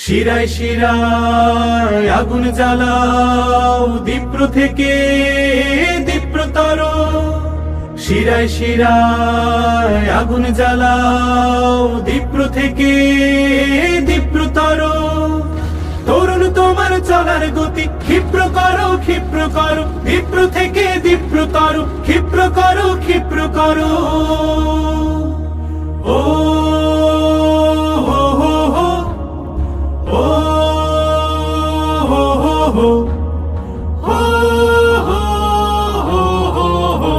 শিরায় শিরায় আগুন জ্বালাও দীপ্র থেকে দীপ্রতর। শিরায় শিরায় আগুন জ্বালাও দীপ্র থেকে দীপ্রতর। তরুণ তোমার চলার গতি ক্ষিপ্র করো ক্ষিপ্র করো, দীপ্র থেকে দীপ্রতর ক্ষিপ্র করো ক্ষিপ্র করো। ও হো হো হো, ও হো হো হো, হো হো হো হো হো।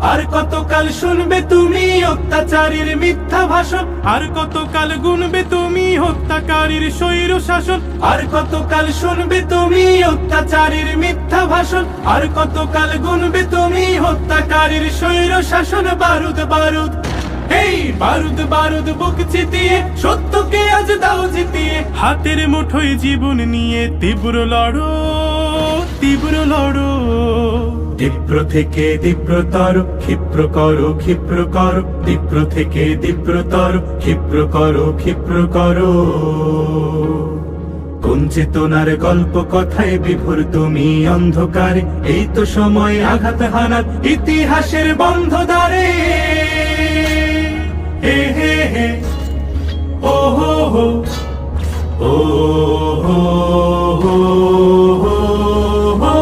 আর কতকাল শুনবে তুমি অত্যাচারীর মিথ্যা ভাষণ, আর কতকাল গুনবে তুমি হত্যাকারীর স্বৈর শাসন। আর কতকাল শুনবে তুমি অত্যাচারীর মিথ্যা ভাষণ, আর কতকাল গুনবে তুমি হত্যাকারীর স্বৈর শাসন। বারুদ বারুদ এই বারুদ বারুদ বুক চিতিয়ে সত্যকে আজ দাও জিতিয়ে। হাতের মুঠোয় জীবন নিয়ে তীব্র লড়ো তীব্র লড়ো। দীপ্র থেকে দীপ্রতর ক্ষিপ্র করো ক্ষিপ্র করো, দীপ্র থেকে দীপ্রতর ক্ষিপ্র করো ক্ষিপ্র করো। কোন চেতনার গল্প কথায় বিভোর তুমি অন্ধকারে, এই তো সময় আঘাত হানার ইতিহাসের বন্ধ দ্বারে। হে হে হে, ও হো হো, ও হো হো হো হো।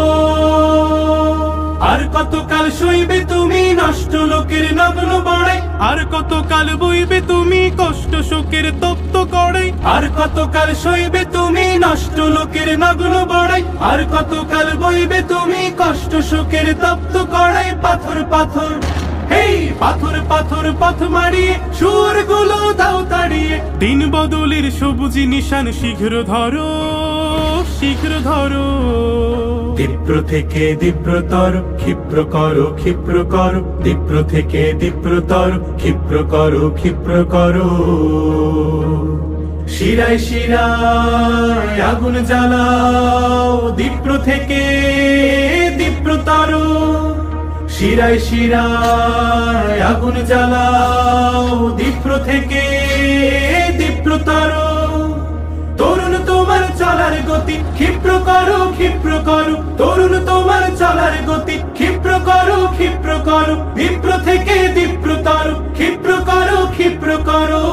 আর কতকাল সইবে তুমি নষ্ট লোকের নগ্ন বড়াই, আর কতকাল বইবে তুমি কষ্ট শোকের তপ্ত কড়াই। আর কতকাল সইবে তুমি নষ্ট লোকের নগ্ন বড়াই, আর কতকাল বইবে তুমি কষ্ট শোকের তপ্ত কড়াই। পাথর পাথর এই পাথর পাথর পথ মারিয়ে সুরগুলো দাও তাড়িয়ে। দিন বদলের সবুজ নিশান শীঘ্র ধরো শীঘ্র ধরো। দীপ্র থেকে দীপ্রতর ক্ষিপ্র করো ক্ষিপ্র করো, দীপ্র থেকে দীপ্রতর ক্ষিপ্র করো ক্ষিপ্র করো। শিরায় শিরায় আগুন জ্বালাও দীপ্র থেকে দীপ্রতর। শিরায় শিরায় আগুন জ্বালাও দীপ্র থেকে দীপ্রতর। তরুণ তোমার চলার গতি ক্ষিপ্র করো ক্ষিপ্র করো, তরুণ তোমার চলার গতি ক্ষিপ্র করো ক্ষিপ্র করো। দীপ্র থেকে দীপ্রতর ক্ষিপ্র করো ক্ষিপ্র করো।